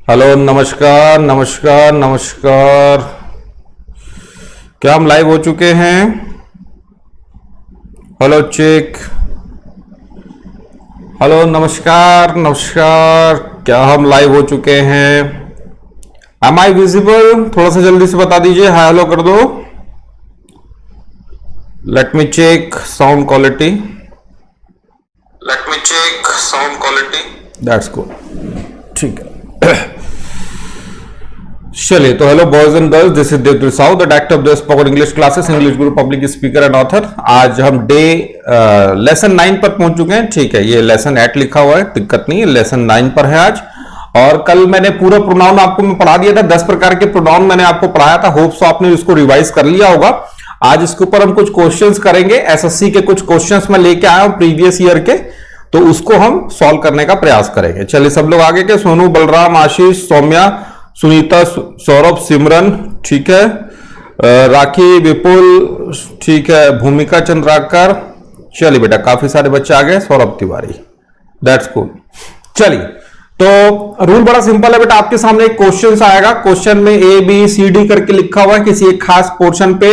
Hello, नमस्कार नमस्कार नमस्कार। क्या हम लाइव हो चुके हैं? Hello check. हेलो, नमस्कार नमस्कार। क्या हम लाइव हो चुके हैं? Am I visible? थोड़ा सा जल्दी से बता दीजिए, हाय हेलो कर दो। Let me check sound quality. That's good. ठीक है। चलिए, तो hello boys and girls, this is Devdoot Sahu, the director of the spoken English classes, English guru, public speaker and author. आज हम लेसन 9 पर पहुंच चुके हैं। ठीक है, ये लेसन 8 लिखा हुआ है, दिक्कत नहीं है, लेसन 9 पर है आज। और कल मैंने पूरा प्रोनाउन आपको मैं पढ़ा दिया था, 10 प्रकार के प्रोनाउन मैंने आपको पढ़ाया था। होप सो आपने इसको रिवाइज कर लिया होगा। आज इसके ऊपर हम कुछ क्वेश्चंस करेंगे। एसएससी के कुछ क्वेश्चंस मैं लेके आया हूं प्रीवियस ईयर के, तो उसको हम सॉल्व करने का प्रयास करेंगे। चलिए, सब लोग आगे के, सोनू, बलराम, आशीष, सौम्या, सुनीता, सौरभ, सिमरन, ठीक है, राखी, विपुल, ठीक है, भूमिका चंद्राकर। चलिए बेटा, काफी सारे बच्चे आ गए। Saurabh Tiwari, that's cool. चलिए, तो रूल बड़ा सिंपल है बेटा। आपके सामने एक क्वेश्चन आएगा, क्वेश्चन में ए बी सी डी करके लिखा हुआ है। किसी एक खास पोर्शन पे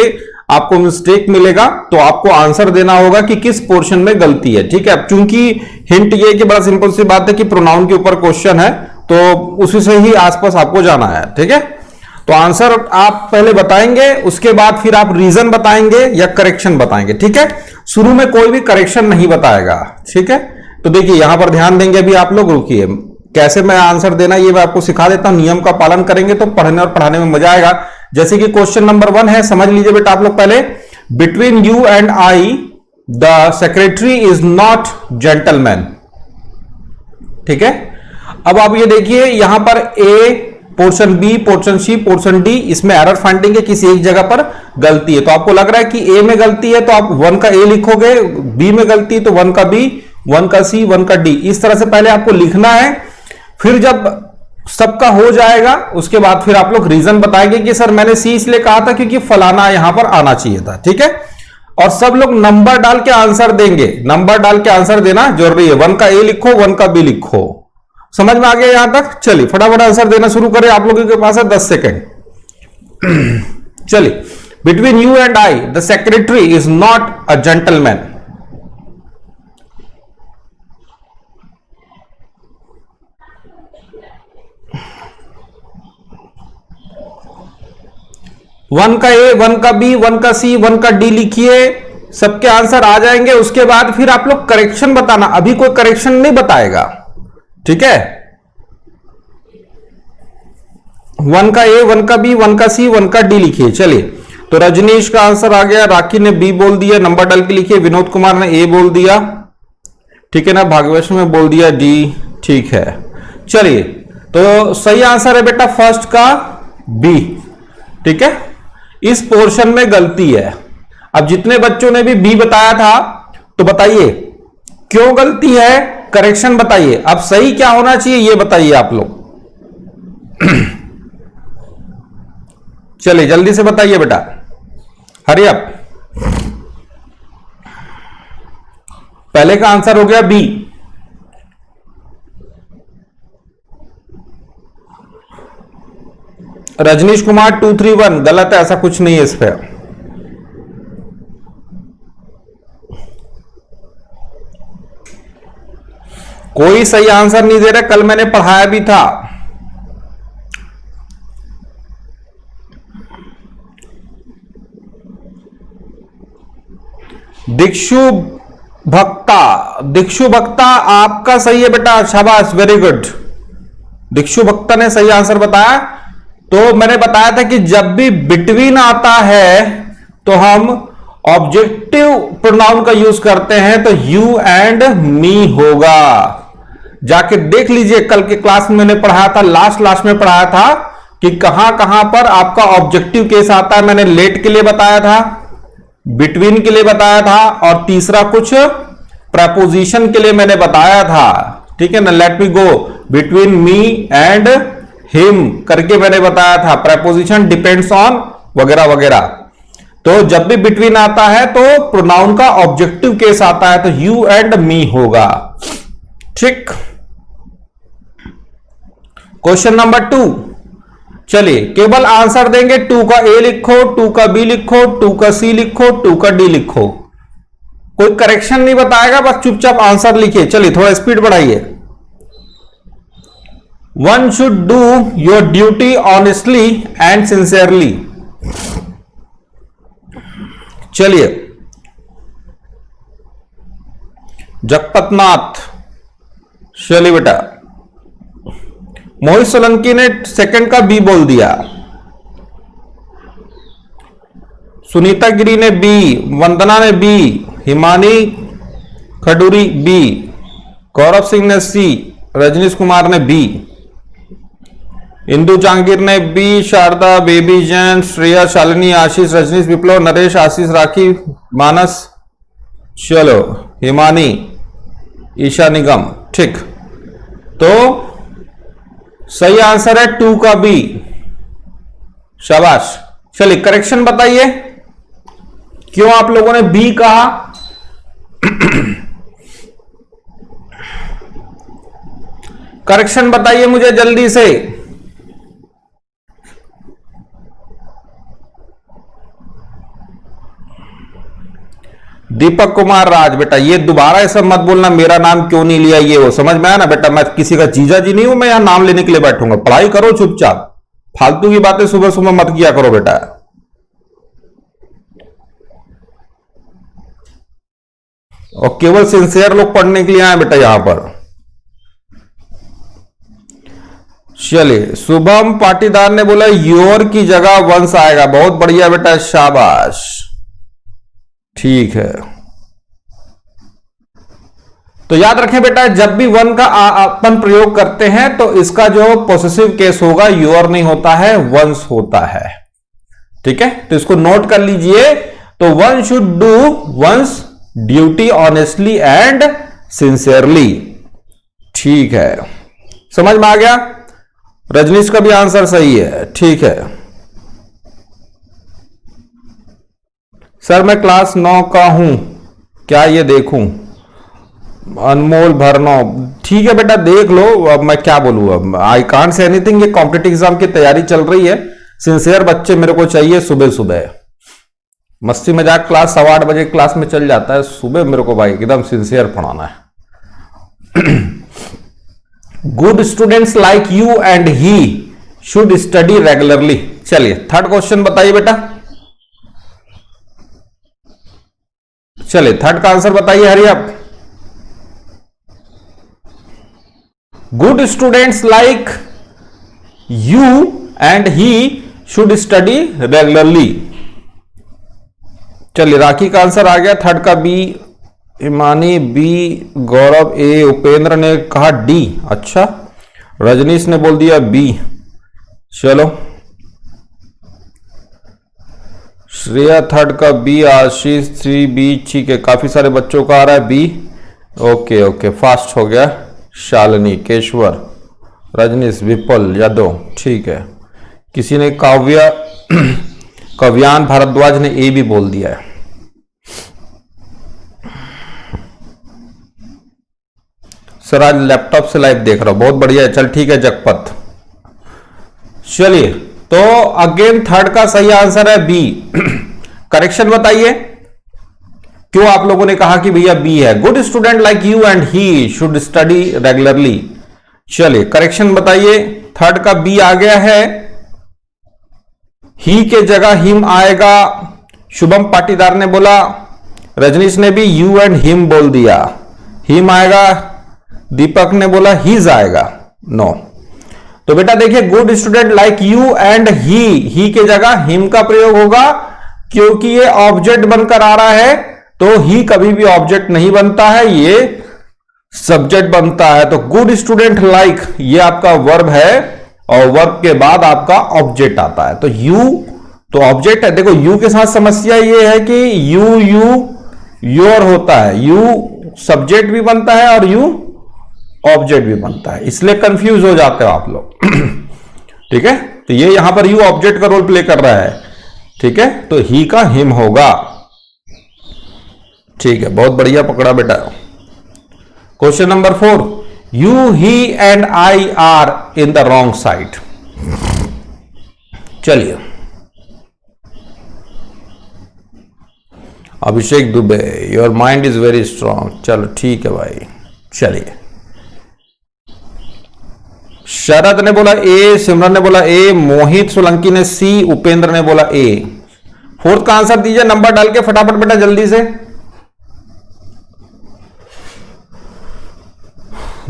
आपको मिस्टेक मिलेगा, तो आपको आंसर देना होगा कि किस पोर्शन में गलती है। ठीक है, चूंकि हिंट ये कि बड़ा सिंपल सी बात है कि प्रोनाउन के ऊपर क्वेश्चन है, तो उसी से ही आसपास आपको जाना है। ठीक है, तो आंसर आप पहले बताएंगे, उसके बाद फिर आप रीजन बताएंगे या करेक्शन बताएंगे। ठीक है, शुरू में कोई भी करेक्शन नहीं बताएगा। ठीक है, तो देखिए यहां पर ध्यान देंगे अभी आप लोग। रुकिए, कैसे मैं आंसर देना ये मैं आपको सिखा देता हूं। नियम का पालन करेंगे तो पढ़ने और पढ़ाने में मजा आएगा। जैसे कि क्वेश्चन नंबर 1 है, समझ लीजिए बेटा आप लोग पहले। Between you and I the secretary is not gentleman. ठीक है, अब आप ये देखिए यहां पर ए, पोर्शन बी, पोर्शन सी, पोर्शन डी, इसमें एरर फाइंडिंग है, किसी एक जगह पर गलती है। तो आपको लग रहा है कि ए में गलती है तो आप 1 का ए लिखोगे, बी में गलती है तो 1 का बी, 1 का सी, 1 का डी, इस तरह से पहले आपको लिखना है। फिर जब सबका हो जाएगा उसके बाद फिर आप लोग रीजन बताएंगे कि सर मैंने सी इसलिए कहा था क्योंकि फलाना यहां पर आना चाहिए था। ठीक है, और सब लोग नंबर डाल के आंसर देंगे। नंबर डाल के आंसर देना जरूरी है। 1 का ए लिखो, 1 का बी लिखो। समझ में आ गया यहां तक? चलिए फटाफट आंसर देना शुरू करें। आप लोगों के पास है 10 सेकेंड। चलिए, between you and I the secretary is not a gentleman. One का ए, 1 का बी, 1 का सी, 1 का डी लिखिए। सबके आंसर आ जाएंगे। उसके बाद फिर आप लोग करेक्शन बताना। अभी कोई करेक्शन नहीं बताएगा। ठीक है, 1 का ए, 1 का बी, 1 का सी, 1 का डी लिखिए। चलिए, तो रजनीश का आंसर आ गया, राखी ने बी बोल दिया, नंबर डाल के लिखिए। विनोद कुमार ने ए बोल दिया, ठीक है ना। भाग्यवश में बोल दिया डी, ठीक है। चलिए, तो सही आंसर है बेटा फर्स्ट का बी। ठीक है, इस पोर्शन में गलती है। अब जितने बच्चों ने भी बी बताया था, तो बताइए क्यों गलती है, करेक्शन बताइए। अब सही क्या होना चाहिए ये बताइए आप लोग। चलिए जल्दी से बताइए बेटा, हरी अप। पहले का आंसर हो गया बी। रजनीश कुमार 231 गलत है, ऐसा कुछ नहीं है इस पे। कोई सही आंसर नहीं दे रहा, कल मैंने पढ़ाया भी था। दीक्षु भक्ता, दीक्षु भक्ता आपका सही है बेटा, शाबाश, वेरी गुड। दीक्षु भक्ता ने सही आंसर बताया। तो मैंने बताया था कि जब भी बिटवीन आता है तो हम ऑब्जेक्टिव प्रोनाउन का यूज करते हैं, तो यू एंड मी होगा। जाके देख लीजिए, कल के क्लास में मैंने पढ़ाया था, लास्ट में पढ़ाया था कि कहां कहां पर आपका ऑब्जेक्टिव केस आता है। मैंने लेट के लिए बताया था, बिटवीन के लिए बताया था, और तीसरा कुछ प्रपोजिशन के लिए मैंने बताया था। ठीक है ना, let me go, between me and him करके मैंने बताया था। प्रपोजिशन डिपेंड्स ऑन वगैरह वगैरह। तो जब भी बिटवीन आता है तो प्रोनाउन का ऑब्जेक्टिव केस आता है, तो यू एंड मी होगा। ठीक, क्वेश्चन नंबर 2, चलिए केवल आंसर देंगे। 2 का ए लिखो, 2 का बी लिखो, 2 का सी लिखो, 2 का डी लिखो। कोई करेक्शन नहीं बताएगा, बस चुपचाप आंसर लिखिए। चलिए थोड़ा स्पीड बढ़ाइए। 1 should do your duty honestly and sincerely. चलिए जगपत नाथ, चलिए बेटा। मोहित सोलंकी ने सेकंड का बी बोल दिया। सुनीता गिरी ने बी, वंदना ने बी, हिमानी खडूरी बी, गौरव सिंह ने सी, रजनीश कुमार ने बी, इंदु जहांगीर ने बी, शारदा, बेबी जैन, श्रेया, शालिनी, आशीष, रजनीश, विप्लव, नरेश, आशीष, राखी, मानस, चलो हिमानी, ईशा निगम। ठीक, तो सही आंसर है 2 का बी। शाबाश। चलिए करेक्शन बताइए, क्यों आप लोगों ने बी कहा? करेक्शन बताइए मुझे जल्दी से। दीपक कुमार राज, बेटा ये दोबारा ऐसा मत बोलना मेरा नाम क्यों नहीं लिया, ये वो समझ में आया ना बेटा। मैं किसी का जीजा जी नहीं हूं, मैं यहां नाम लेने के लिए बैठूंगा। पढ़ाई करो चुपचाप, फालतू की बातें सुबह सुबह मत किया करो बेटा। और केवल सिंसियर लोग पढ़ने के लिए आए बेटा यहां पर। चलिए शुभम पाटीदार ने बोला योर की जगह वंश आएगा। बहुत बढ़िया बेटा, शाबाश। ठीक है, तो याद रखें बेटा, जब भी वन का अपन प्रयोग करते हैं तो इसका जो पोसेसिव केस होगा योर नहीं होता है, वंस होता है। ठीक है, तो इसको नोट कर लीजिए। तो one should do once duty honestly and sincerely. ठीक है, समझ में आ गया? रजनीश का भी आंसर सही है। ठीक है सर, मैं क्लास 9 का हूं, क्या ये देखूं? अनमोल भरनो, ठीक है बेटा देख लो। अब मैं क्या बोलूं, अब आई कांट से एनीथिंग। ये कॉम्पिटिटिव एग्जाम की तैयारी चल रही है, सिंसियर बच्चे मेरे को चाहिए सुबह सुबह। मस्ती मजाक क्लास 8:15 बजे क्लास में चल जाता है, सुबह मेरे को भाई एकदम सिंसियर पढ़ाना है। Good students like you and he should study regularly. चलिए थर्ड क्वेश्चन बताइए बेटा। चलिए थर्ड का आंसर बताइए, hurry up. Good students like you and he should study regularly. चलिए राखी का आंसर आ गया, थर्ड का बी, हिमानी बी, गौरव ए, उपेंद्र ने कहा डी। अच्छा, रजनीश ने बोल दिया बी। चलो श्रेया थर्ड का बी, आशीष 3 बी। ठीक है, काफी सारे बच्चों का आ रहा है बी। ओके ओके, फास्ट हो गया। शालिनी, केशवर, रजनीश, विपुल, यादव। ठीक है, किसी ने काव्या कव्यान भारद्वाज ने ए भी बोल दिया है। सर आज लैपटॉप से लाइव देख रहा हूं, बहुत बढ़िया है। चल ठीक है जगपत। चलिए तो अगेन थर्ड का सही आंसर है बी। करेक्शन बताइए, क्यों आप लोगों ने कहा कि भैया बी है? Good student like you and he should study regularly. चलिए करेक्शन बताइए, थर्ड का बी आ गया है, ही के जगह हिम आएगा। शुभम पाटीदार ने बोला, रजनीश ने भी यू एंड हिम बोल दिया, हिम आएगा। दीपक ने बोला हीज आएगा, नो। तो बेटा देखिए, good student like you and ही के जगह हिम का प्रयोग होगा, क्योंकि ये ऑब्जेक्ट बनकर आ रहा है। तो ही कभी भी ऑब्जेक्ट नहीं बनता है, ये सब्जेक्ट बनता है। तो गुड स्टूडेंट लाइक ये आपका वर्ब है, और वर्ब के बाद आपका ऑब्जेक्ट आता है। तो यू तो ऑब्जेक्ट है। देखो यू के साथ समस्या ये है कि यू योर होता है, यू सब्जेक्ट भी बनता है और यू ऑब्जेक्ट भी बनता है, इसलिए कंफ्यूज हो जाते हो आप लोग। ठीक है, तो ये यहां पर यू ऑब्जेक्ट का रोल प्ले कर रहा है। ठीक है, तो ही का हिम होगा। ठीक है, बहुत बढ़िया पकड़ा बेटा। Question number 4, you, he and I are in the wrong side. चलिए, Abhishek Dubey, your mind is very strong. चलो ठीक है भाई, चलिए। शरद ने बोला ए, सिमरन ने बोला ए, मोहित सोलंकी ने सी, उपेंद्र ने बोला ए। फोर्थ का आंसर दीजिए नंबर डाल के फटाफट बेटा, जल्दी से।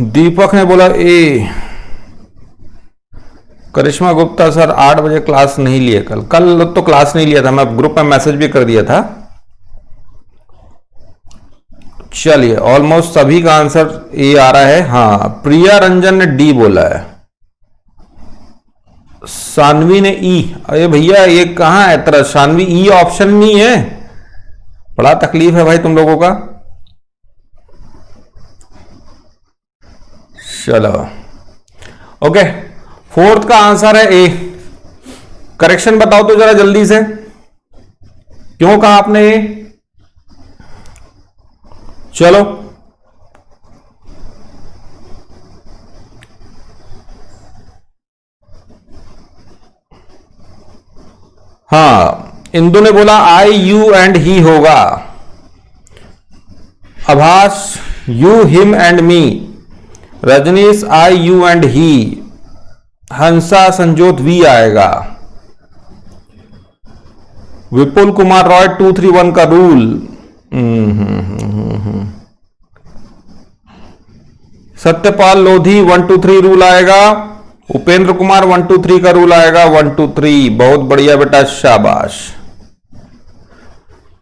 दीपक ने बोला ए। करिश्मा गुप्ता सर 8 बजे क्लास नहीं लिए कल तो क्लास नहीं लिया था, मैं ग्रुप में मैसेज भी कर दिया था। चलिए, ऑलमोस्ट सभी का आंसर ए आ रहा है। हाँ, प्रिया रंजन ने डी बोला है, सानवी ने ई। अरे भैया ये कहां है तरह, सानवी ई ऑप्शन नहीं है, बड़ा तकलीफ है भाई तुम लोगों का। चलो ओके, फोर्थ का आंसर है ए। करेक्शन बताओ तो जरा जल्दी से, क्यों कहा आपने ए? चलो, हाँ, इंदु ने बोला आई, यू एंड ही होगा। Abhas you, him and me. Rajnish I, you and he. Hansa Sanjot we आएगा। विपुल कुमार रॉय 231 का रूल। सत्यपाल लोधी 123 रूल आएगा। उपेंद्र कुमार 123 का रूल आएगा। 123, बहुत बढ़िया बेटा, शाबाश,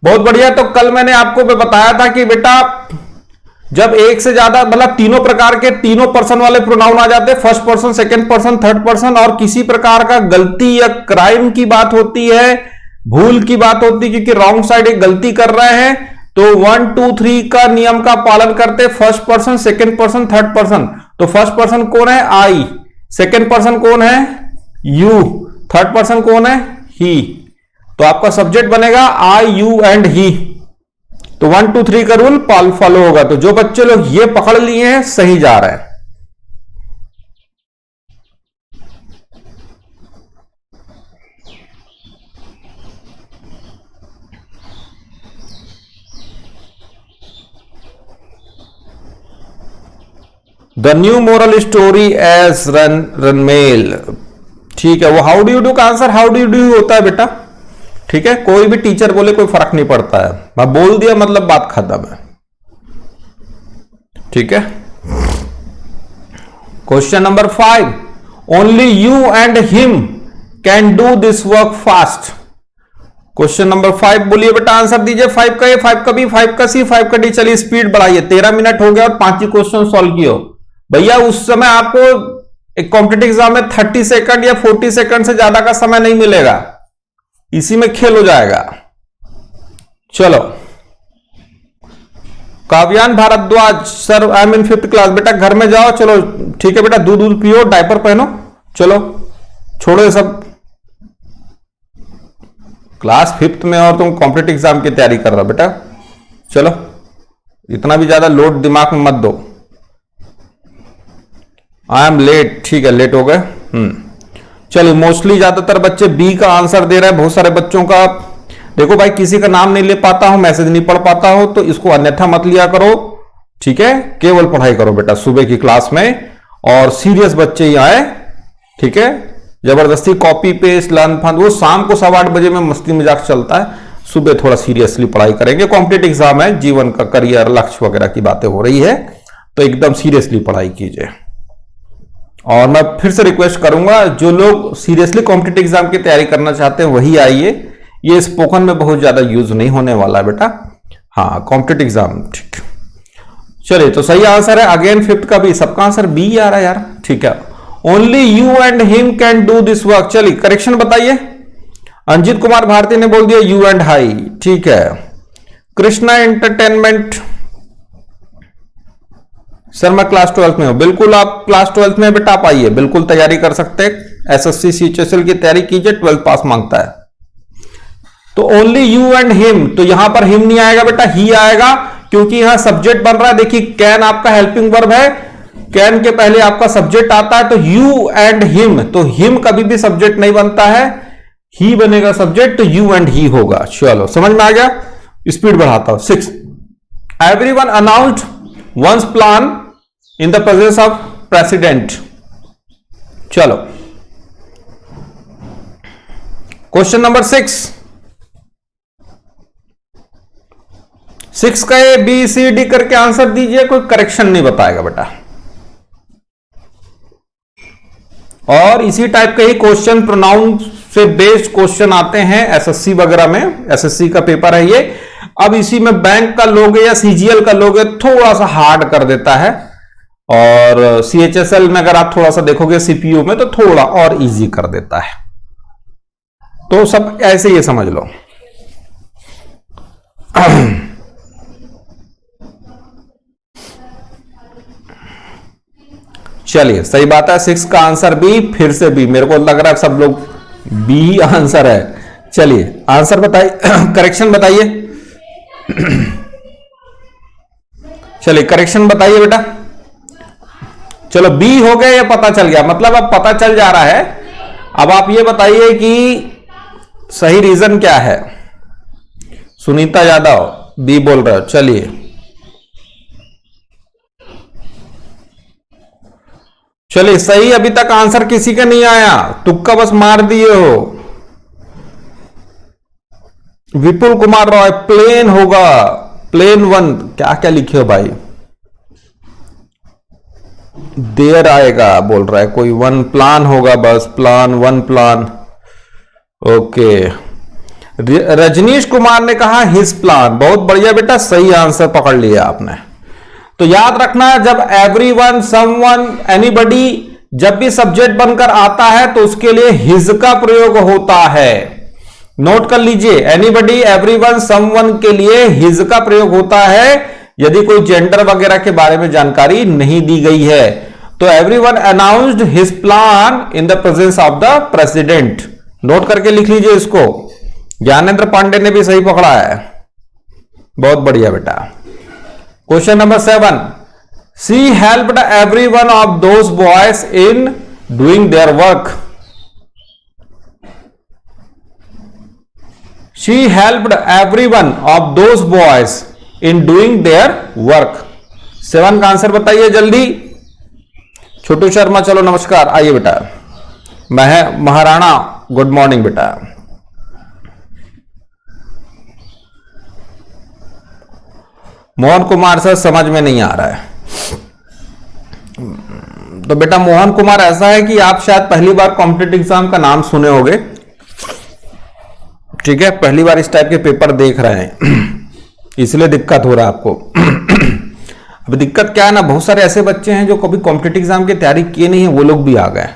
बहुत बढ़िया। तो कल मैंने आपको बताया था कि बेटा जब एक से ज्यादा मतलब तीनों प्रकार के तीनों पर्सन वाले प्रोनाउन आ जाते, first person, second person, third person, और किसी प्रकार का गलती या क्राइम की बात होती है, भूल की बात होती है, क्योंकि रॉन्ग साइड एक गलती कर रहे हैं, तो 1 2 3 का नियम का पालन करते, first person, second person, third person. तो फर्स्ट पर्सन कौन है? आई। सेकंड पर्सन कौन है? यू। थर्ड पर्सन कौन है? ही। तो आपका सब्जेक्ट बनेगा आई, यू एंड ही। तो 1 2 3 का रूल फॉलो होगा। तो जो बच्चे लोग ये पकड़ लिए हैं सही जा रहे हैं। The new moral story as रनमेल, ठीक है। वो हाउ डू यू डू का answer how do you do होता है बेटा, ठीक है। कोई भी टीचर बोले कोई फर्क नहीं पड़ता है, मैं बोल दिया मतलब बात खत्म है, ठीक है। Question number 5, only you and him can do this work fast. Question number 5 बोलिए बेटा, आंसर दीजिए। 5 का ए, 5 का बी, 5 का सी, 5 का डी। चलिए स्पीड बढ़ाइए, 13 मिनट हो गया और 5 ही क्वेश्चन सॉल्व किए भैया। उस समय आपको एक कॉम्पिटिटिव एग्जाम में 30 सेकंड या 40 सेकंड से ज्यादा का समय नहीं मिलेगा, इसी में खेल हो जाएगा। चलो, Kavyan Bhardwaj, sir I am in 5th class. बेटा घर में जाओ, चलो ठीक है बेटा, दूध पियो, डायपर पहनो, चलो छोड़ो ये सब। क्लास 5th में और तुम कॉम्पिटिटिव एग्जाम की तैयारी कर रहे हो बेटा, चलो इतना भी ज्यादा लोड दिमाग में मत दो। आई एम लेट, ठीक है, लेट हो गए। चलो, मोस्टली ज्यादातर बच्चे बी का आंसर दे रहे हैं। बहुत सारे बच्चों का देखो भाई, किसी का नाम नहीं ले पाता हूं, मैसेज नहीं पढ़ पाता हो, तो इसको अन्यथा मत लिया करो, ठीक है। केवल पढ़ाई करो बेटा सुबह की क्लास में, और सीरियस बच्चे ही आए, ठीक है। जबरदस्ती कॉपी पेस्ट लर्न फन वो शाम को 8:15 बजे में मस्ती मजाक चलता है, सुबह थोड़ा सीरियसली पढ़ाई करेंगे। कॉम्पिटिटिव एग्जाम है, जीवन का करियर लक्ष्य वगैरह की बातें हो रही है, तो एकदम सीरियसली पढ़ाई कीजिए। और मैं फिर से रिक्वेस्ट करूंगा, जो लोग सीरियसली कॉम्पिटिटिव एग्जाम की तैयारी करना चाहते हैं वही आइए, ये स्पोकन में बहुत ज्यादा यूज नहीं होने वाला है बेटा। हाँ, कॉम्पिटिटिव एग्जाम, ठीक। चलिए, तो सही आंसर है अगेन 5th का भी, सबका आंसर बी आ रहा है यार, ठीक है। Only you and him can do this work. चलिए करेक्शन बताइए। अंजित कुमार भारती ने बोल दिया यू एंड हाई, ठीक है। कृष्णा एंटरटेनमेंट, सर मैं क्लास 12th में हूं। बिल्कुल आप क्लास 12th में बेटा आप आइए, बिल्कुल तैयारी कर सकते हैं। एसएससी सीएचएसएल की तैयारी कीजिए, 12th पास मांगता है। तो ओनली यू एंड हिम, तो यहां पर हिम नहीं आएगा बेटा, ही आएगा, क्योंकि यहां सब्जेक्ट बन रहा है। देखिए कैन आपका हेल्पिंग वर्ब है, कैन के पहले आपका सब्जेक्ट आता है तो यू एंड हिम, तो हिम कभी भी सब्जेक्ट नहीं बनता है, ही बनेगा सब्जेक्ट, तो यू एंड ही होगा। चलो समझ में आ गया, स्पीड बढ़ाता हूं। 6, everyone announced once plan in the presence of president. चलो क्वेश्चन नंबर 6 का ए बी सी डी करके आंसर दीजिए, कोई करेक्शन नहीं बताएगा बेटा। और इसी टाइप के ही क्वेश्चन प्रोनाउन से बेस्ड क्वेश्चन आते हैं एसएससी वगैरह में, एसएससी का पेपर है ये। अब इसी में बैंक का लोगे या सीजीएल का लोगे थोड़ा सा हार्ड कर देता है, और सीएचएसएल में अगर आप थोड़ा सा देखोगे सीपीयू में तो थोड़ा और इजी कर देता है। तो सब ऐसे ही समझ लो। चलिए सही बात है, 6 का आंसर बी, फिर से बी, मेरे को लग रहा है सब लोग बी ही आंसर है। चलिए आंसर बताइए, करेक्शन बताइए। चलिए करेक्शन बताइए बेटा। चलो बी हो गया, ये पता चल गया, मतलब अब पता चल जा रहा है। अब आप ये बताइए कि सही रीजन क्या है। सुनीता यादव बी बोल रहे हो, चलिए चलिए सही, अभी तक आंसर किसी का नहीं आया, तुक्का बस मार दिए हो। विपुल कुमार रॉय प्लेन होगा, प्लेन 1, क्या क्या लिखे हो भाई, देर आएगा बोल रहा है कोई, 1 प्लान होगा बस, plan 1 plan. Okay, Rajnish Kumar ने कहा हिज प्लान, बहुत बढ़िया बेटा, सही आंसर पकड़ लिया आपने। तो याद रखना, जब एवरीवन, समवन, एनीबडी जब भी सब्जेक्ट बनकर आता है तो उसके लिए हिज का प्रयोग होता है। नोट कर लीजिए, एनीबडी, एवरीवन, समवन के लिए हिज का प्रयोग होता है यदि कोई जेंडर वगैरह के बारे में जानकारी नहीं दी गई है। तो everyone announced his plan in the presence of the president. Note करके लिख लीजिए इसको। ज्ञानेंद्र पांडे ने भी सही पकड़ा है, बहुत बढ़िया बेटा। Question number 7, she helped every one of those boys in doing their work. She helped every one of those boys in doing their work. 7 का आंसर बताइए जल्दी। छोटू शर्मा, चलो नमस्कार, आइए बेटा। महाराणा, गुड मॉर्निंग बेटा। मोहन कुमार सर समझ में नहीं आ रहा है। तो बेटा मोहन कुमार, ऐसा है कि आप शायद पहली बार कॉम्पिटिटिव एग्जाम का नाम सुने होंगे, ठीक है, पहली बार इस टाइप के पेपर देख रहे हैं, इसलिए दिक्कत हो रहा है आपको। अब दिक्कत क्या है ना, बहुत सारे ऐसे बच्चे हैं जो कभी कॉम्पिटिटिव एग्जाम की तैयारी किए नहीं है, वो लोग भी आ गए,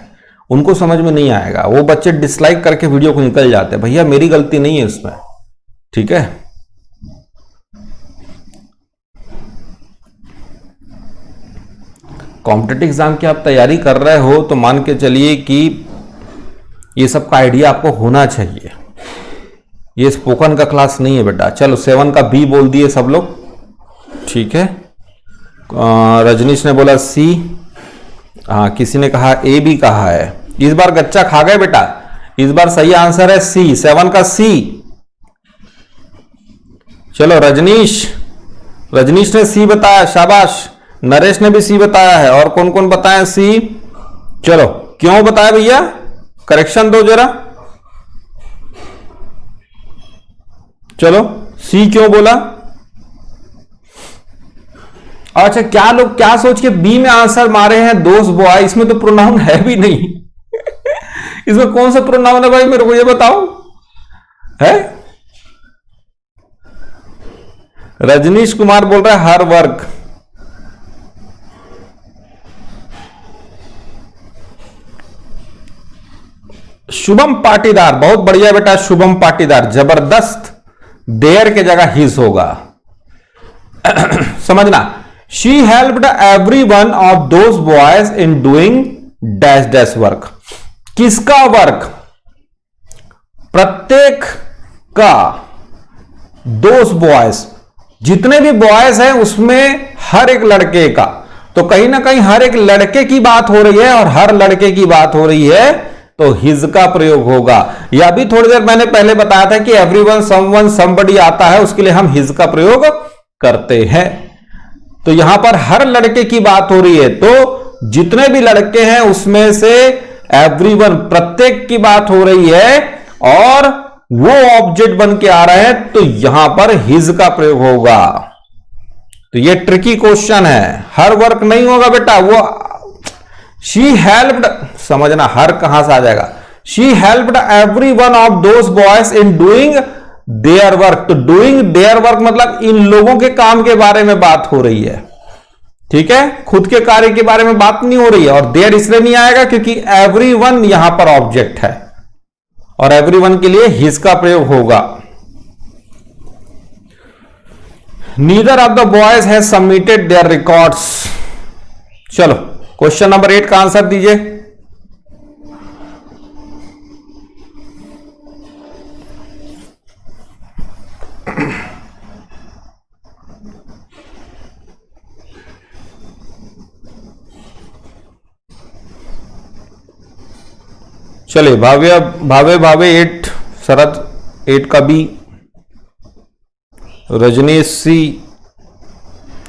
उनको समझ में नहीं आएगा। वो बच्चे डिसलाइक करके वीडियो को निकल जाते हैं। भैया मेरी गलती नहीं है इसमें, ठीक है। कॉम्पिटिटिव एग्जाम की आप तैयारी कर रहे हो तो मान के चलिए कि ये सब का आइडिया आपको होना चाहिए। ये स्पोकन का क्लास नहीं है बेटा। चलो 7 का बी बोल दिए सब लोग, ठीक है। रजनीश ने बोला सी, हाँ किसी ने कहा ए भी कहा है। इस बार गच्चा खा गए बेटा, इस बार सही आंसर है सी, 7 का सी। चलो रजनीश ने सी बताया, शाबाश। नरेश ने भी सी बताया है, और कौन कौन बताया सी। चलो क्यों बताया भैया, करेक्शन दो जरा। चलो सी क्यों बोला। अच्छा, क्या लोग क्या सोच के बी में आंसर मारे हैं, दोस्त बॉय, इसमें तो प्रोनाउन है भी नहीं। इसमें कौन सा प्रोनाउन है भाई, मेरे को ये बताओ है। रजनीश कुमार बोल रहा है हर वर्क। शुभम पाटीदार, बहुत बढ़िया बेटा, शुभम पाटीदार, जबरदस्त। देयर के जगह हिज होगा। समझना, she helped every one of those boys in doing dash dash work. किसका वर्क, प्रत्येक का, दोज बॉयज, जितने भी बॉयज हैं उसमें हर एक लड़के का। तो कहीं ना कहीं हर एक लड़के की बात हो रही है और हर लड़के की बात हो रही है तो हिज का प्रयोग होगा। या भी थोड़ी देर मैंने पहले बताया था कि एवरीवन, समवन, समबडी आता है, उसके लिए हम हिज का प्रयोग करते हैं। तो यहां पर हर लड़के की बात हो रही है, तो जितने भी लड़के हैं उसमें से एवरीवन, प्रत्येक की बात हो रही है और वो ऑब्जेक्ट बन के आ रहे हैं, तो यहां पर हिज का प्रयोग होगा। तो ये ट्रिकी क्वेश्चन है, हर वर्क नहीं होगा बेटा। वो शी हेल्प्ड, समझना हर कहां से आ जाएगा। She helped every one of those boys in doing their work. तो डूइंग देयर वर्क मतलब इन लोगों के काम के बारे में बात हो रही है, ठीक है, खुद के कार्य के बारे में बात नहीं हो रही है। और देयर इसलिए नहीं आएगा क्योंकि एवरीवन यहां पर ऑब्जेक्ट है और एवरीवन के लिए हिज का प्रयोग होगा। Neither of the boys has submitted there records. चलो क्वेश्चन नंबर 8 का आंसर दीजिए। चलिए भावे भावे भावे 8, शरद 8 का बी, रजनीश सी,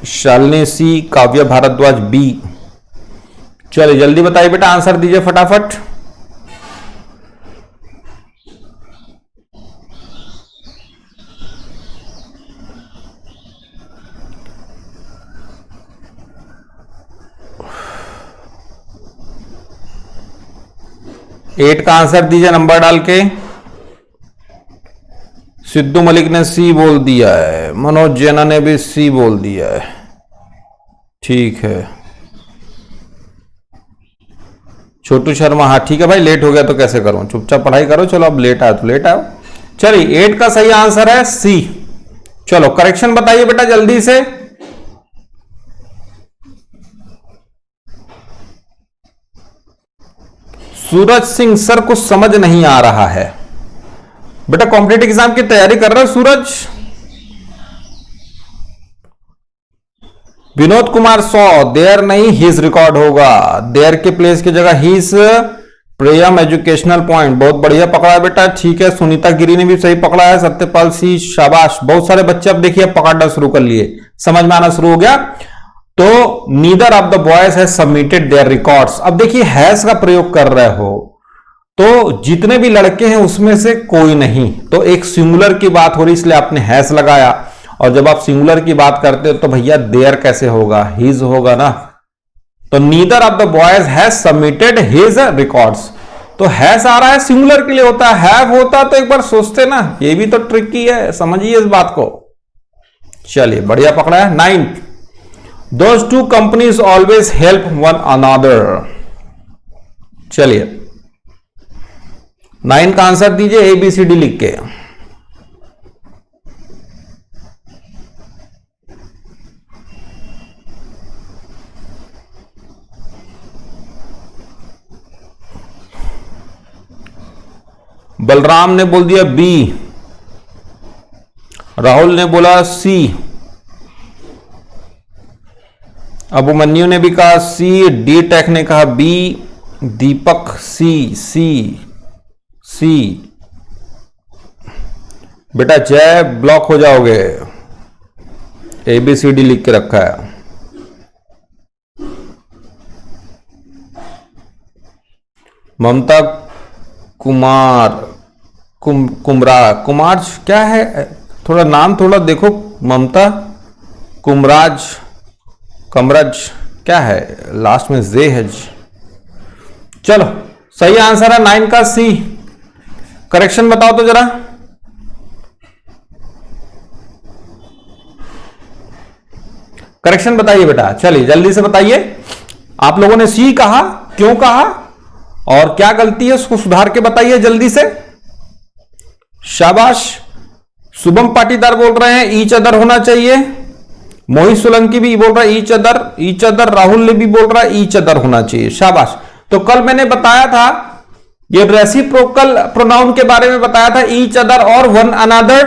शालिनी सी, काव्य भारद्वाज बी। चलिए जल्दी बताइए बेटा, आंसर दीजिए फटाफट। एट का आंसर दीजिए नंबर डाल के। सिद्धू मलिक ने सी बोल दिया है, मनोज जैना ने भी सी बोल दिया है, ठीक है। छोटू शर्मा, हाँ ठीक है भाई, लेट हो गया तो कैसे करूं, चुपचाप पढ़ाई करो। चलो अब लेट आया तो लेट आओ। चलिए 8 का सही आंसर है सी। चलो करेक्शन बताइए बेटा जल्दी से। सूरज सिंह, सर कुछ समझ नहीं आ रहा है बेटा। कॉम्पिटेटिव एग्जाम की तैयारी कर रहे हो सूरज? विनोद कुमार 100, देयर नहीं हिज रिकॉर्ड होगा, देयर के प्लेस की जगह हिज। प्रेयम एजुकेशनल पॉइंट, बहुत बढ़िया पकड़ा है बेटा, ठीक है। सुनीता गिरी ने भी सही पकड़ा है। सत्यपाल सी, शाबाश। बहुत सारे बच्चे अब देखिए पकड़ना शुरू कर लिए, समझ में आना शुरू हो गया। तो neither of the boys has submitted there records. अब देखिए हैज का प्रयोग कर रहे हो, तो जितने भी लड़के हैं उसमें से कोई नहीं, तो एक सिंगुलर की बात हो रही इसलिए आपने हैज लगाया। और जब आप सिंगुलर की बात करते हो तो भैया देयर कैसे होगा, हिज होगा ना। तो neither of the boys has submitted his records, तो हैज आ रहा है सिंगुलर के लिए होता है, हैव होता तो एक बार सोचते ना, ये भी तो ट्रिकी है, समझिए इस बात को। चलिए बढ़िया पकड़ा है। 9, those two companies always help one another. चलिए 9 का आंसर दीजिए ABCD लिख के। बलराम ने बोल दिया बी, राहुल ने बोला सी, अबुमन्यु ने भी कहा सी, डी टेक ने कहा बी, दीपक सी, सी, सी। बेटा जय ब्लॉक हो जाओगे, ABCD लिख के रखा है। ममता कुमार, कुमार क्या है, थोड़ा नाम थोड़ा देखो। ममता कुमराज, कमरज क्या है, लास्ट में जे है। चलो सही आंसर है 9 का सी। करेक्शन बताओ तो जरा। करेक्शन बताइए बेटा, चलिए जल्दी से बताइए। आप लोगों ने सी कहा, क्यों कहा और क्या गलती है उसको सुधार के बताइए जल्दी से। शाबाश। शुभम पाटीदार बोल रहे हैं ईच अदर होना चाहिए। मोहित सोलंकी भी बोल रहा है each other, each other. Rahul ने भी बोल रहा है ईच अदर होना चाहिए। शाबाश। तो कल मैंने बताया था ये रेसिप्रोकल प्रोनाउन के बारे में बताया था, ईच अदर और वन अनदर।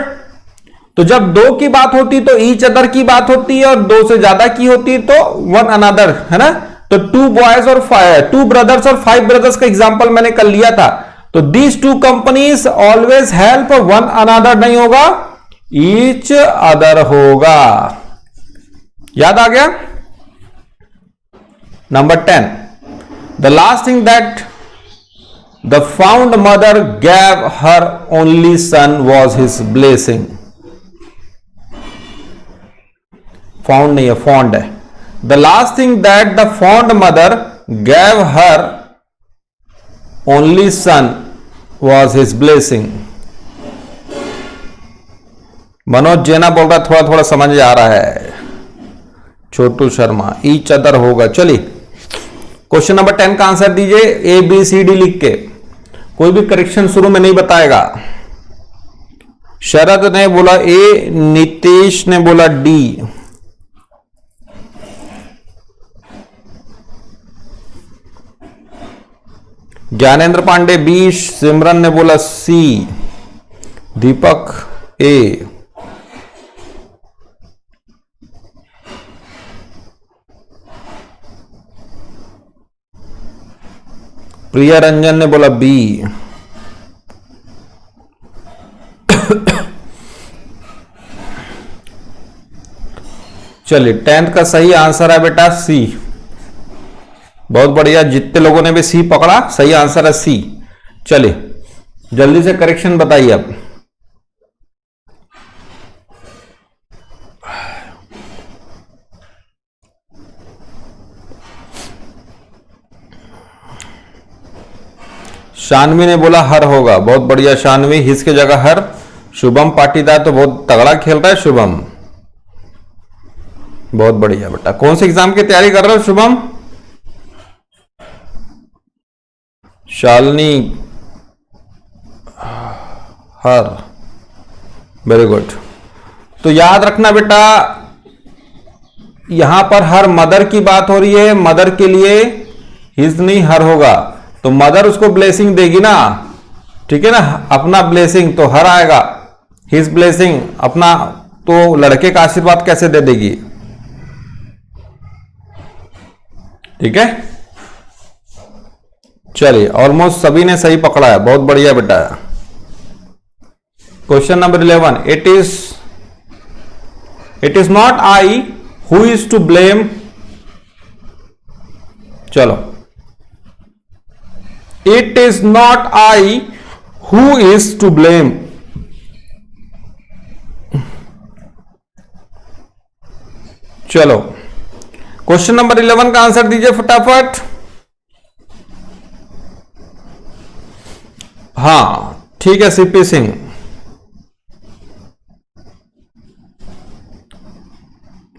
तो जब दो की बात होती तो ईच अदर की बात होती है, और दो से ज्यादा की होती है तो वन अनदर, है ना। तो टू बॉयज और टू ब्रदर्स और 5 ब्रदर्स का एग्जांपल मैंने कल लिया था। तो these two companies always help one another नहीं होगा, ईच अदर होगा। याद आ गया। Number 10, the last thing that the found mother gave her only son was his blessing. Found नहीं है, फॉन्ड है। The last thing that the fond mother gave her only son was his blessing. Manoj Jena बोल रहा, थोड़ा थोड़ा समझ आ रहा है। छोटू शर्मा, ईच अदर होगा। चलिए क्वेश्चन नंबर 10 का आंसर दीजिए, ए बी सी डी लिख के। कोई भी करेक्शन शुरू में नहीं बताएगा। शरद ने बोला ए, नीतीश ने बोला डी, ज्ञानेंद्र पांडे बी, सिमरन ने बोला सी, दीपक ए, प्रिया रंजन ने बोला बी। चलिए 10th का सही आंसर है बेटा सी। बहुत बढ़िया, जितने लोगों ने भी सी पकड़ा, सही आंसर है सी। चलिए जल्दी से करेक्शन बताइए अब। शानवी ने बोला हर होगा। बहुत बढ़िया शानवी, हिस की जगह हर। शुभम पाटीदार तो बहुत तगड़ा खेल रहा है शुभम, बहुत बढ़िया बेटा। कौन से एग्जाम की तैयारी कर रहे हो शुभम? शालिनी हर, वेरी गुड। तो याद रखना बेटा, यहां पर हर मदर की बात हो रही है, मदर के लिए हिज नहीं हर होगा। तो मदर उसको ब्लेसिंग देगी ना, ठीक है ना, अपना ब्लेसिंग तो हर आएगा। हिज ब्लेसिंग अपना, तो लड़के का आशीर्वाद कैसे दे देगी? ठीक है, चलिए ऑलमोस्ट सभी ने सही पकड़ा है, बहुत बढ़िया बेटा। Question number 11, it is not I who is to blame. चलो, it is not I who is to blame. चलो क्वेश्चन नंबर 11 का आंसर दीजिए फटाफट। हाँ ठीक है, सीपी सिंह।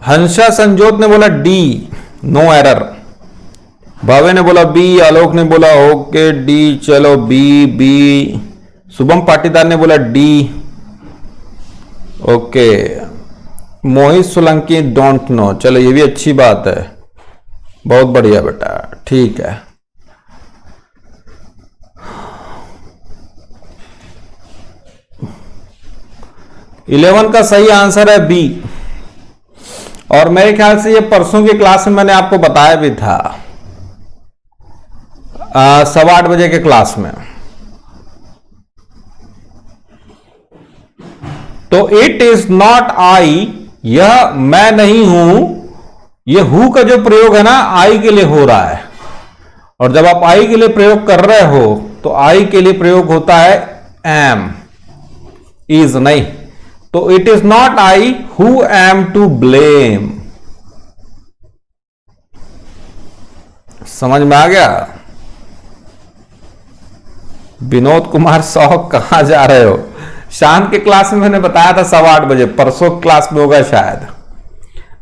हंसा संजोत ने बोला डी, नो एरर। भावे ने बोला बी, आलोक ने बोला ओके डी। चलो बी बी। शुभम पाटीदार ने बोला D, okay. Mohit Solanki don't know, चलो ये भी अच्छी बात है, बहुत बढ़िया बेटा, ठीक है। इलेवन का सही आंसर है बी। और मेरे ख्याल से ये परसों की क्लास में मैंने आपको बताया भी था, 8:15 बजे के क्लास में। तो इट इज नॉट आई, यह मैं नहीं हूं। यह हु का जो प्रयोग है ना, आई के लिए हो रहा है। और जब आप आई के लिए प्रयोग कर रहे हो तो आई के लिए प्रयोग होता है एम, इज नहीं। तो it is not I who am to blame. समझ में आ गया? विनोद कुमार शौक, कहां जा रहे हो? शाम के क्लास में मैंने बताया था 8:15 बजे, परसों क्लास में होगा शायद।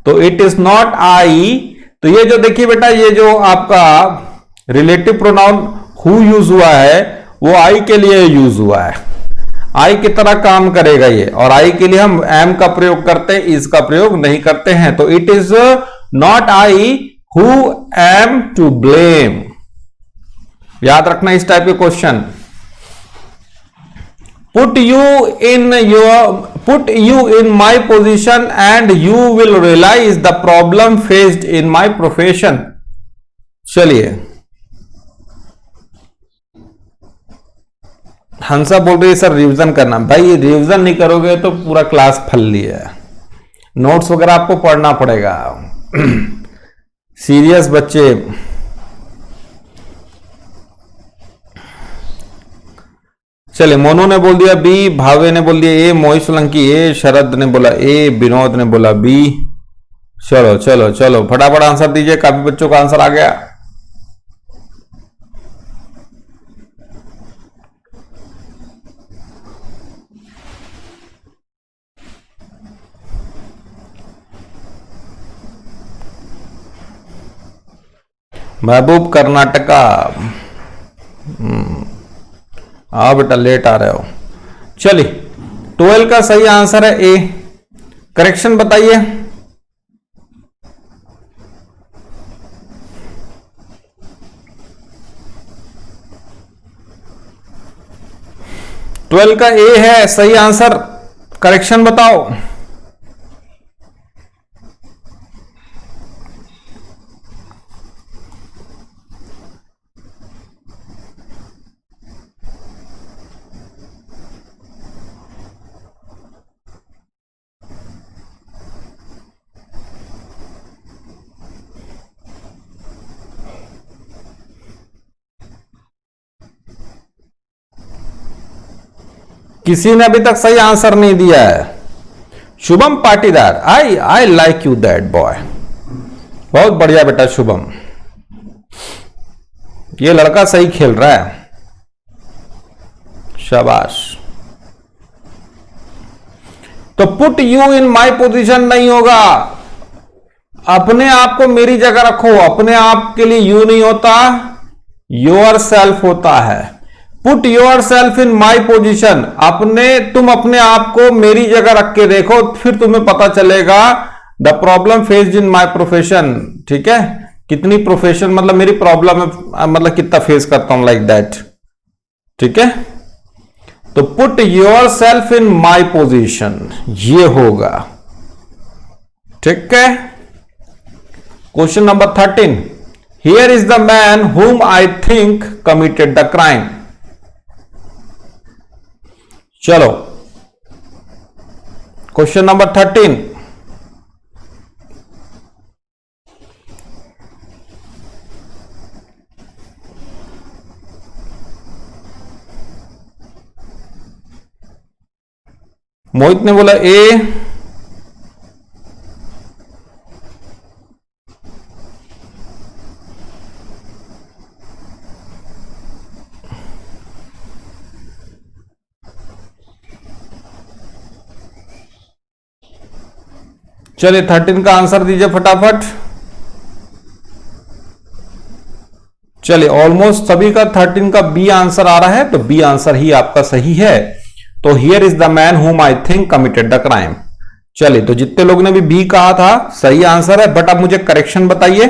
तो इट इज नॉट आई, तो ये जो देखिए बेटा, ये जो आपका रिलेटिव प्रोनाउन हु यूज हुआ है वो आई के लिए यूज हुआ है। आई की तरह काम करेगा ये, और आई के लिए हम एम का प्रयोग करते हैं, इज का प्रयोग नहीं करते हैं। तो it is not I who am to blame. याद रखना इस टाइप के question. put you in my position and you will realize the problem faced in my profession. चलिए, हंसा बोल रही है सर रिवीजन करना। भाई रिवीजन नहीं करोगे तो पूरा क्लास फल लिया है। नोट्स वगैरह आपको पढ़ना पड़ेगा। सीरियस बच्चे। चलिए, मोनू ने बोल दिया बी, भावे ने बोल दिया ए, मोहित सोलंकी ए, शरद ने बोला ए, विनोद ने बोला बी। चलो चलो चलो फटाफट आंसर दीजिए, काफी बच्चों का आंसर आ गया। महबूब कर्नाटका। हाँ बेटा लेट आ रहे हो। चलिए, 12 का सही आंसर है ए। करेक्शन बताइए। ट्वेल्व का ए है सही आंसर। करेक्शन बताओ। किसी ने अभी तक सही आंसर नहीं दिया है। Shubham Patidar, I like you that boy. बहुत बढ़िया बेटा शुभम, ये लड़का सही खेल रहा है, शाबाश। तो put you in my position नहीं होगा, अपने आप को मेरी जगह रखो। अपने आप के लिए यू नहीं होता, योर सेल्फ होता है। Put yourself in my position, तुम अपने आप को मेरी जगह रख के देखो, फिर तुम्हें पता चलेगा। The problem faced in my profession, ठीक है, कितनी प्रोफेशन मतलब मेरी प्रॉब्लम है, मतलब कितना फेस करता हूं, लाइक दैट, ठीक है। तो put yourself in my position ये होगा, ठीक है। Question number 13, here is the man whom I think committed the crime. चलो, क्वेश्चन नंबर 13, मोहित ने बोला ए, चलिए 13 का आंसर दीजिए फटाफट। चलिए, ऑलमोस्ट सभी का 13 का बी आंसर आ रहा है, तो बी आंसर ही आपका सही है। तो here is the man whom I think committed the crime. चलिए, तो जितने लोग ने भी बी कहा था सही आंसर है, बट अब मुझे करेक्शन बताइए।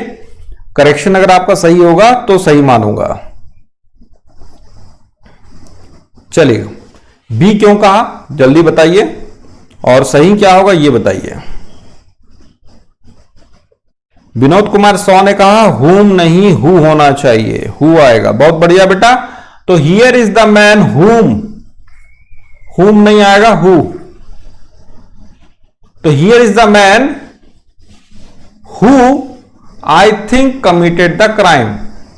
करेक्शन अगर आपका सही होगा तो सही मानूंगा। चलिए, बी क्यों कहा जल्दी बताइए, और सही क्या होगा ये बताइए। विनोद कुमार सौ ने कहा हुम नहीं हु होना चाहिए, हु आएगा, बहुत बढ़िया बेटा। तो हियर इज द मैन हुम, हुम नहीं आएगा, हु। तो here is the man who I think committed the crime.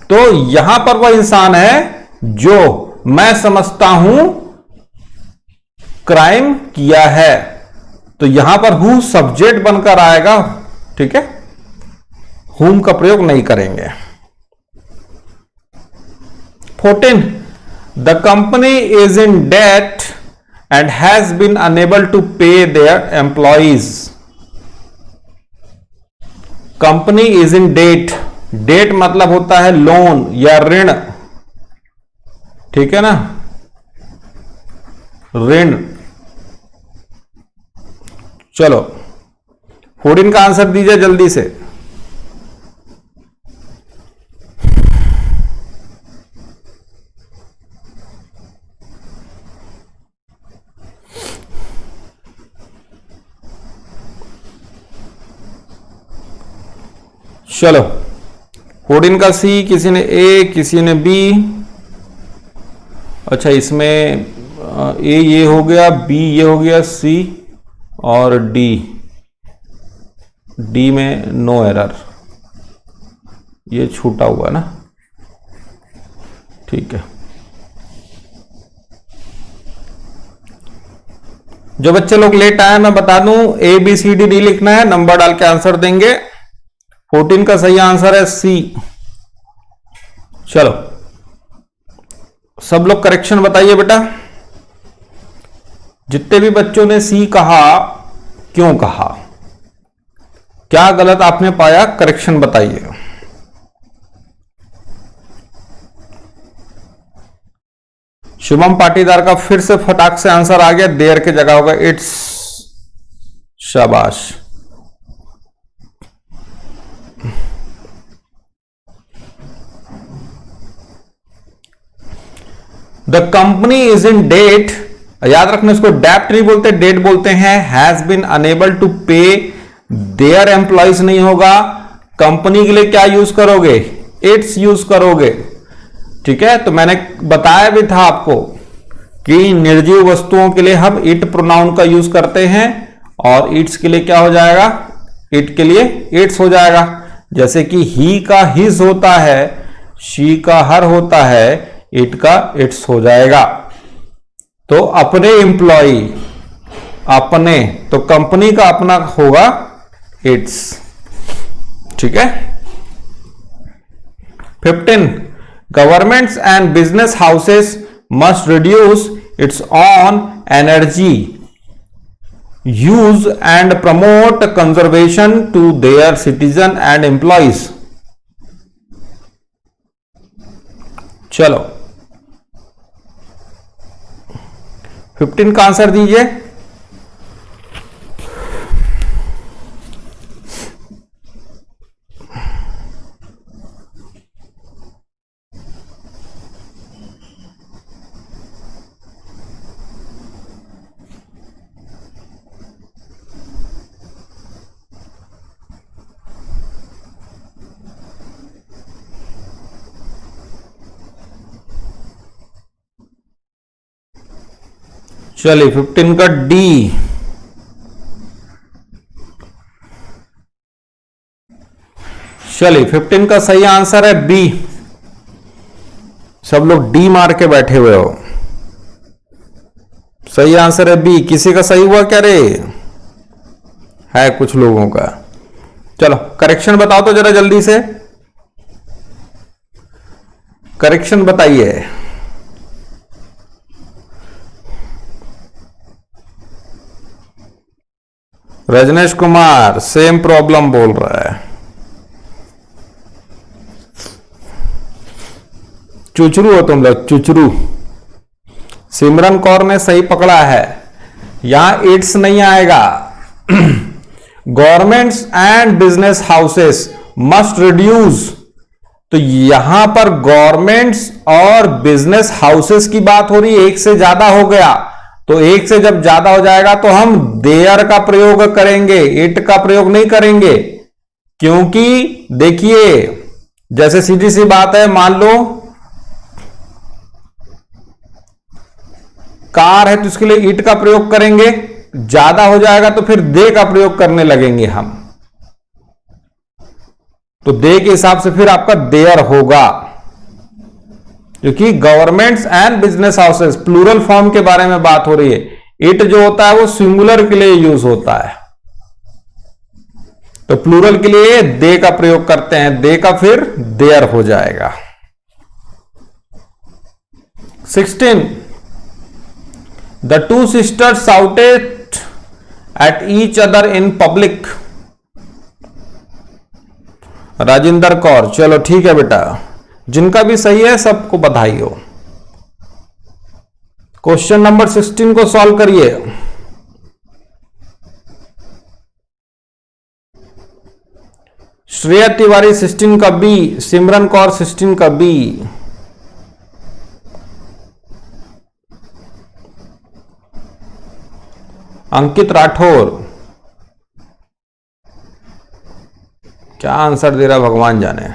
तो यहां पर वह इंसान है जो मैं समझता हूं क्राइम किया है। तो यहां पर हु सब्जेक्ट बनकर आएगा, ठीक है, हुम का प्रयोग नहीं करेंगे। 14, the company is in debt and has been unable to pay their employees. Company is in debt, debt मतलब होता है लोन या ऋण, ठीक है ना, ऋण। चलो 14 का आंसर दीजिए जल्दी से। चलो 14 का सी, किसी ने ए, किसी ने बी। अच्छा इसमें ए ये हो गया, बी ये हो गया, सी और डी, डी में नो एरर, ये छूटा हुआ ना, ठीक है। जो बच्चे लोग लेट आए मैं बता दूं, A B C D D लिखना है, नंबर डाल के आंसर देंगे। 14 का सही आंसर है सी। चलो सब लोग करेक्शन बताइए बेटा। जितने भी बच्चों ने सी कहा, क्यों कहा, क्या गलत आपने पाया, करेक्शन बताइए। शुभम पाटीदार का फिर से फटाक से आंसर आ गया, देयर की जगह होगा इट्स। शाबाश। The company is in debt, याद रखना इसको डेप्ट नहीं बोलते, डेट बोलते हैं। Has been unable to pay their employees नहीं होगा, कंपनी के लिए क्या यूज करोगे, इट्स यूज करोगे, ठीक है। तो मैंने बताया भी था आपको कि निर्जीव वस्तुओं के लिए हम इट प्रोनाउन का यूज करते हैं, और इट्स के लिए क्या हो जाएगा, इट के लिए इट्स हो जाएगा। जैसे कि ही का हिज होता है, शी का हर होता है, इट का इट्स हो जाएगा। तो अपने एम्प्लॉय, अपने, तो कंपनी का अपना होगा इट्स, ठीक है। 15, governments and business houses must reduce its own energy use and promote conservation to their citizen and employees. चलो 15 का आंसर दीजिए। चलिए 15 का डी, चलिए 15 का सही आंसर है बी। सब लोग डी मार के बैठे हुए हो, सही आंसर है बी। किसी का सही हुआ क्या रे, है कुछ लोगों का। चलो करेक्शन बताओ तो जरा जल्दी से, करेक्शन बताइए। रजनेश कुमार सेम प्रॉब्लम बोल रहा है। चुचरू हो तुम लोग, चुचरू। सिमरन कौर ने सही पकड़ा है, यहां इट्स नहीं आएगा। Governments and business houses must reduce, तो यहां पर गवर्नमेंट्स और बिजनेस हाउसेस की बात हो रही है, एक से ज्यादा हो गया, तो एक से जब ज्यादा हो जाएगा तो हम देयर का प्रयोग करेंगे, इट का प्रयोग नहीं करेंगे। क्योंकि देखिए जैसे सीधी सी बात है, मान लो कार है तो इसके लिए इट का प्रयोग करेंगे, ज्यादा हो जाएगा तो फिर दे का प्रयोग करने लगेंगे हम, तो दे के हिसाब से फिर आपका देयर होगा। क्योंकि governments and business houses plural form के बारे में बात हो रही है, इट जो होता है वो सिंगुलर के लिए यूज होता है, तो प्लूरल के लिए दे का प्रयोग करते हैं, दे का फिर देयर हो जाएगा। 16, the two sisters shouted at each other in public। Rajendra Kaur, चलो ठीक है बेटा, जिनका भी सही है सबको बधाई हो। क्वेश्चन नंबर 16 को सॉल्व करिए। श्रेया तिवारी 16 का बी, सिमरन कौर 16 का बी। अंकित राठौर क्या आंसर दे रहा भगवान जाने।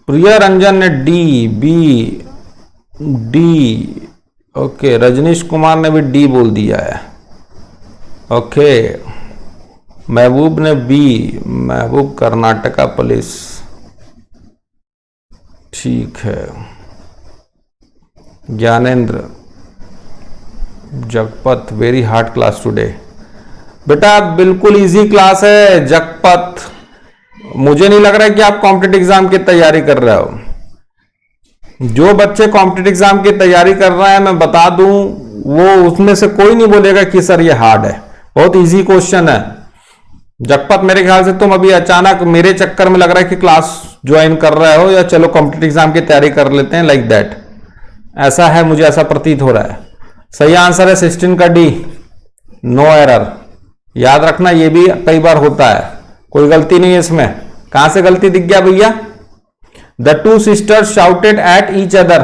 प्रिया रंजन ने D, B, D. Okay, Rajnish Kumar ने भी डी बोल दिया है। ओके, महबूब ने बी, महबूब कर्नाटका पुलिस। ठीक है। Gyanendra, Jagpat, very hard class today. बेटा बिल्कुल इजी क्लास है जगपत। मुझे नहीं लग रहा है कि आप कॉम्पिटिटिव एग्जाम की तैयारी कर रहे हो। जो बच्चे कॉम्पिटिटिव एग्जाम की तैयारी कर रहे हैं, मैं बता दूं, वो उसमें से कोई नहीं बोलेगा कि सर ये हार्ड है। बहुत इजी क्वेश्चन है जगपत। मेरे ख्याल से तुम अभी अचानक मेरे चक्कर में लग रहा है कि क्लास ज्वाइन कर रहे हो या चलो कॉम्पिटिटिव एग्जाम की तैयारी कर लेते हैं, लाइक दैट। ऐसा है, मुझे ऐसा प्रतीत हो रहा है। सही आंसर है 16 का डी, नो एरर। याद रखना, ये भी कई बार होता है, कोई गलती नहीं है इसमें। कहां से गलती दिख गया भैया? The two sisters shouted at each other.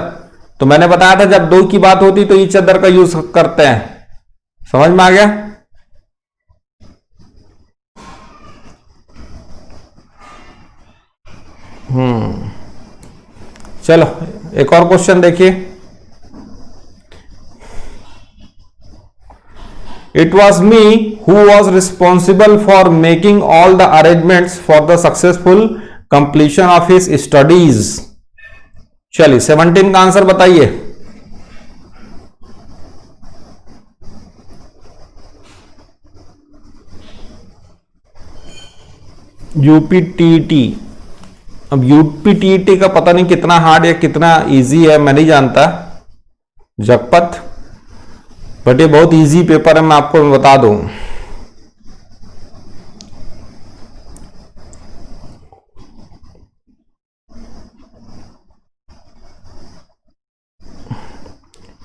तो मैंने बताया था जब दो की बात होती तो ईच अदर का यूज करते हैं। समझ में आ गया? चलो एक और क्वेश्चन देखिए। It was me who was responsible for making all the arrangements for the successful completion of his studies. चलिए 17 का आंसर बताइए। यूपीटीटी। अब यूपीटीटी का पता नहीं कितना हार्ड या कितना इजी है, मैं नहीं जानता जगपत, बट ये बहुत इजी पेपर है, मैं आपको बता दूं।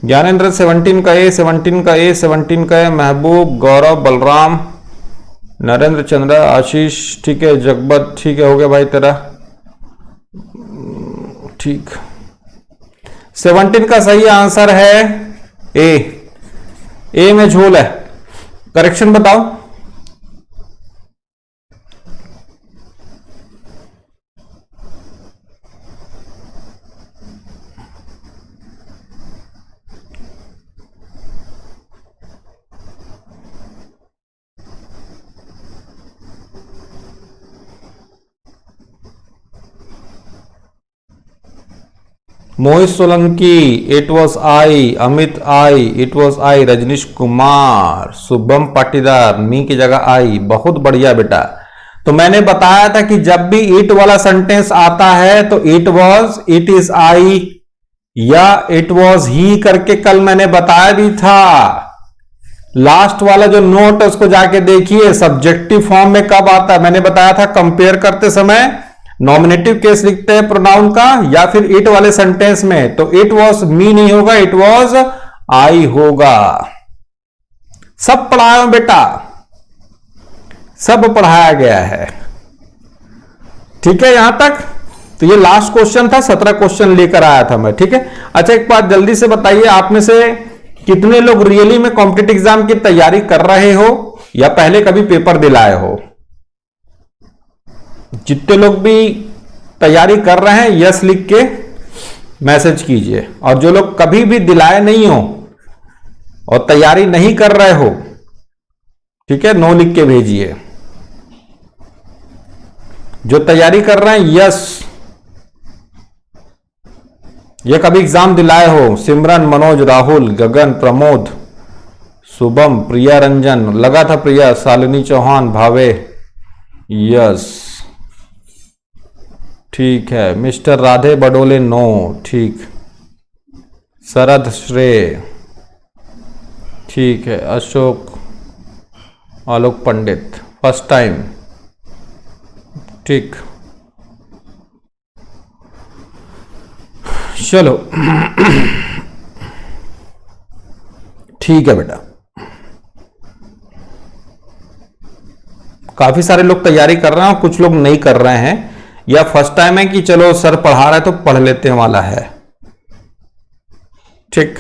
ज्ञानेंद्र 17 का ए, 17 का ए, 17 का ए। महबूब, गौरव, बलराम, नरेंद्र, चंद्र, आशीष। ठीक है जगपत, ठीक है, हो गया भाई तेरा। ठीक, 17 का सही आंसर है ए में झोल है। करेक्शन बताओ। Mohit Solanki, it was I. Amit I, it was I. Rajnish Kumar, Shubham Patidar, me की जगह आई। बहुत बढ़िया बेटा। तो मैंने बताया था कि जब भी इट वाला सेंटेंस आता है तो it was, it is I या इट वॉज ही करके कल मैंने बताया भी था। लास्ट वाला जो नोट है उसको जाके देखिए, सब्जेक्टिव फॉर्म में कब आता है। मैंने बताया था कंपेयर करते समय नॉमिनेटिव केस लिखते हैं प्रोनाउन का या फिर इट वाले सेंटेंस में, तो इट वॉज मी नहीं होगा, इट वॉज आई होगा। सब पढ़ाया बेटा, सब पढ़ाया गया है। ठीक है यहां तक। तो ये लास्ट क्वेश्चन था, 17 क्वेश्चन लेकर आया था मैं। ठीक है, अच्छा एक बात जल्दी से बताइए, आप में से कितने लोग रियली में कॉम्पिटिटिव एग्जाम की तैयारी कर रहे हो या पहले कभी पेपर दिलाए हो? जितने लोग भी तैयारी कर रहे हैं यस लिख के मैसेज कीजिए, और जो लोग कभी भी दिलाए नहीं हो और तैयारी नहीं कर रहे हो, ठीक है, नो लिख के भेजिए। जो तैयारी कर रहे हैं यस, ये कभी एग्जाम दिलाए हो। सिमरन, मनोज, राहुल, गगन, प्रमोद, शुभम, प्रिया रंजन, लगा था प्रिया, शालिनी चौहान, भावे, यस ठीक है। मिस्टर राधे बडोले, नो, ठीक। शरद श्रेय, ठीक है। अशोक, आलोक पंडित, फर्स्ट टाइम, ठीक। चलो ठीक है बेटा, काफी सारे लोग तैयारी कर रहे हैं और कुछ लोग नहीं कर रहे हैं, या फर्स्ट टाइम है कि चलो सर पढ़ा रहा है तो पढ़ लेते हैं वाला है। ठीक,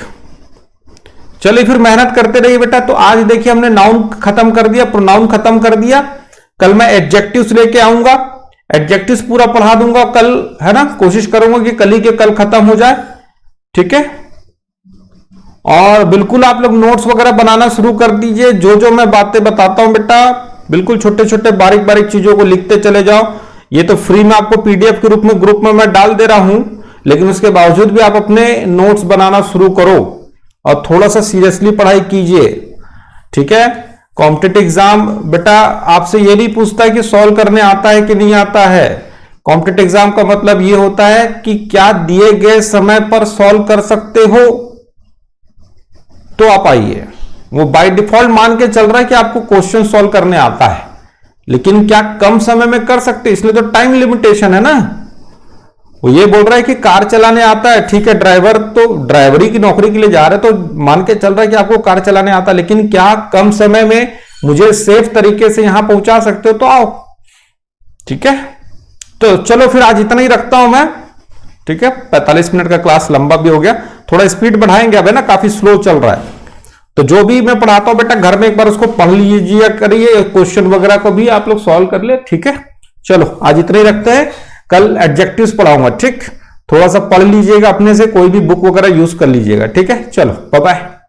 चलिए फिर मेहनत करते रहिए बेटा। तो आज देखिए हमने नाउन खत्म कर दिया, प्रोनाउन खत्म कर दिया। कल मैं एडजेक्टिव्स लेके आऊंगा। एडजेक्टिव्स पूरा पढ़ा दूंगा कल, है ना, कोशिश करूंगा कि कल ही के कल खत्म हो जाए, ठीक है। और बिल्कुल आप लोग नोट्स वगैरह बनाना शुरू कर दीजिए। जो जो मैं बातें बताता हूं बेटा, बिल्कुल छोटे छोटे बारीक बारीक चीजों को लिखते चले जाओ। ये तो फ्री में आपको पीडीएफ के रूप में ग्रुप में मैं डाल दे रहा हूं, लेकिन उसके बावजूद भी आप अपने नोट्स बनाना शुरू करो और थोड़ा सा सीरियसली पढ़ाई कीजिए, ठीक है। कॉम्पिटिटिव एग्जाम बेटा आपसे ये नहीं पूछता है कि सॉल्व करने आता है कि नहीं आता है। कॉम्पिटिटिव एग्जाम का मतलब ये होता है कि क्या दिए गए समय पर सॉल्व कर सकते हो, तो आप आइए। वो बाय डिफॉल्ट मान के चल रहा है कि आपको क्वेश्चन सॉल्व करने आता है, लेकिन क्या कम समय में कर सकते, इसलिए तो टाइम लिमिटेशन है ना। वो ये बोल रहा है कि कार चलाने आता है, ठीक है, ड्राइवर तो ड्राइवरी की नौकरी के लिए जा रहे तो मान के चल रहा है कि आपको कार चलाने आता है, लेकिन क्या कम समय में मुझे सेफ तरीके से यहां पहुंचा सकते हो, तो आओ, ठीक है। तो चलो फिर आज इतना ही रखता हूं मैं, ठीक है। 45 मिनट का क्लास लंबा भी हो गया, थोड़ा स्पीड बढ़ाएंगे, अब है ना, काफी स्लो चल रहा है। तो जो भी मैं पढ़ाता हूं बेटा घर में एक बार उसको पढ़ लीजिए, करिए, क्वेश्चन वगैरह को भी आप लोग सॉल्व कर ले, ठीक है। चलो आज इतना ही रखते हैं, कल एडजेक्टिव्स पढ़ाऊंगा, ठीक। थोड़ा सा पढ़ लीजिएगा अपने से, कोई भी बुक वगैरह यूज कर लीजिएगा, ठीक है। चलो बाय बाय।